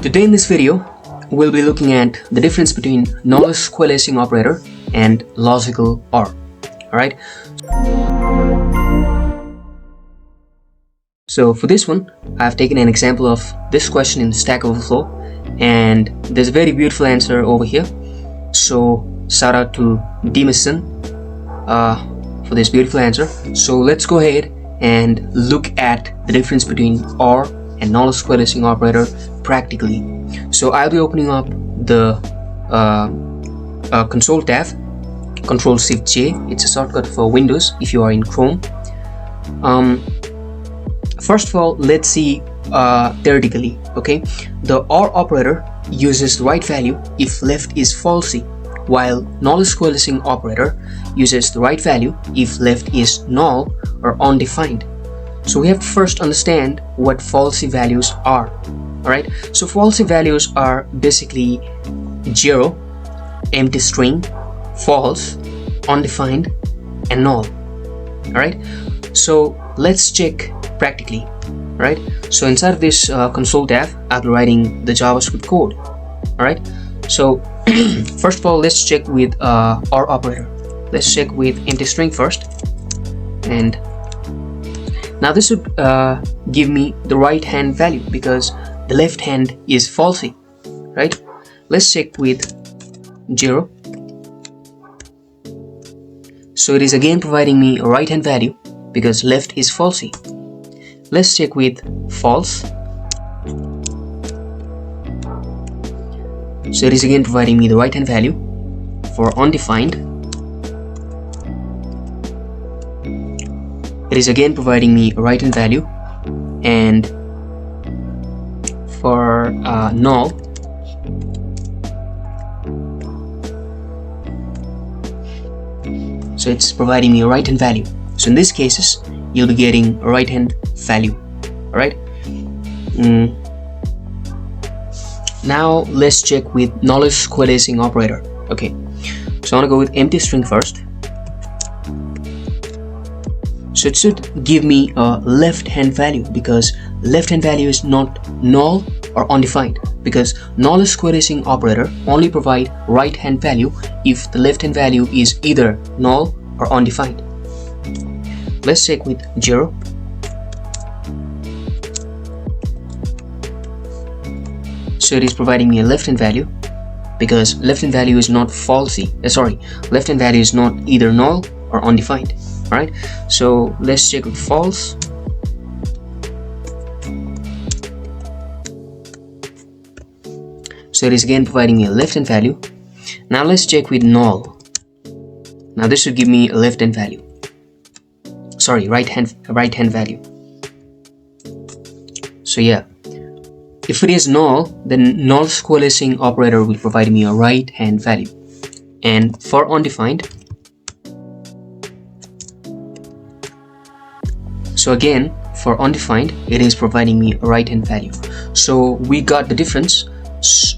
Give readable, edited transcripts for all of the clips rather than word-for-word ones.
Today in this video, we'll be looking at the difference between Nullish Coalescing Operator and logical OR. Alright. So for this one, I've taken an example of this question in Stack Overflow, and there's a very beautiful answer over here. So shout out to Demison for this beautiful answer. So let's go ahead and look at the difference between OR and Nullish Coalescing Operator practically. So I'll be opening up the console tab, Control-Shift-J. It's a shortcut for Windows if you are in Chrome. First of all, let's see theoretically. Okay, the OR operator uses the right value if left is falsy, while Nullish Coalescing Operator uses the right value if left is null or undefined. So we have to first understand what falsy values are. Alright, so falsy values are basically 0, empty string, false, undefined, and null. Alright, so let's check practically. Alright, so inside of this console tab, I'll be writing the JavaScript code. Alright, so first of all, let's check with OR operator. Let's check with empty string first, and now this would give me the right hand value because the left hand is falsy, right? Let's check with 0. So it is again providing me a right hand value because left is falsy. Let's check with false. So it is again providing me the right hand value. For undefined, it is again providing me a right hand value, and for null, so it's providing me a right hand value. So in these cases, you'll be getting a right hand value. Alright. Now let's check with Nullish Coalescing Operator. Okay, so I want to go with empty string first. So it should give me a left hand value because left hand value is not null or undefined, because Nullish Coalescing Operator only provide right hand value if the left hand value is either null or undefined. Let's check with 0. So it is providing me a left hand value because left hand value is not falsy. Left hand value is not either null or undefined. Alright, so let's check with false. So it is again providing me a left hand value. Now let's check with null. Now this should give me a left hand value. Right hand value. So yeah, if it is null, then Nullish Coalescing Operator will provide me a right hand value. And for undefined, so again, for undefined, it is providing me a right hand value. So we got the difference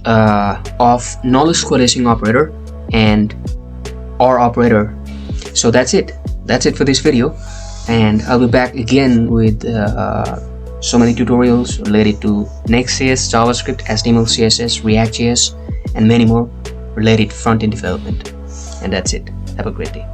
of Nullish Coalescing Operator and OR operator. So that's it for this video, and I'll be back again with so many tutorials related to Next.js, JavaScript, HTML, CSS, React.js, and many more related to front-end development. And that's it. Have a great day.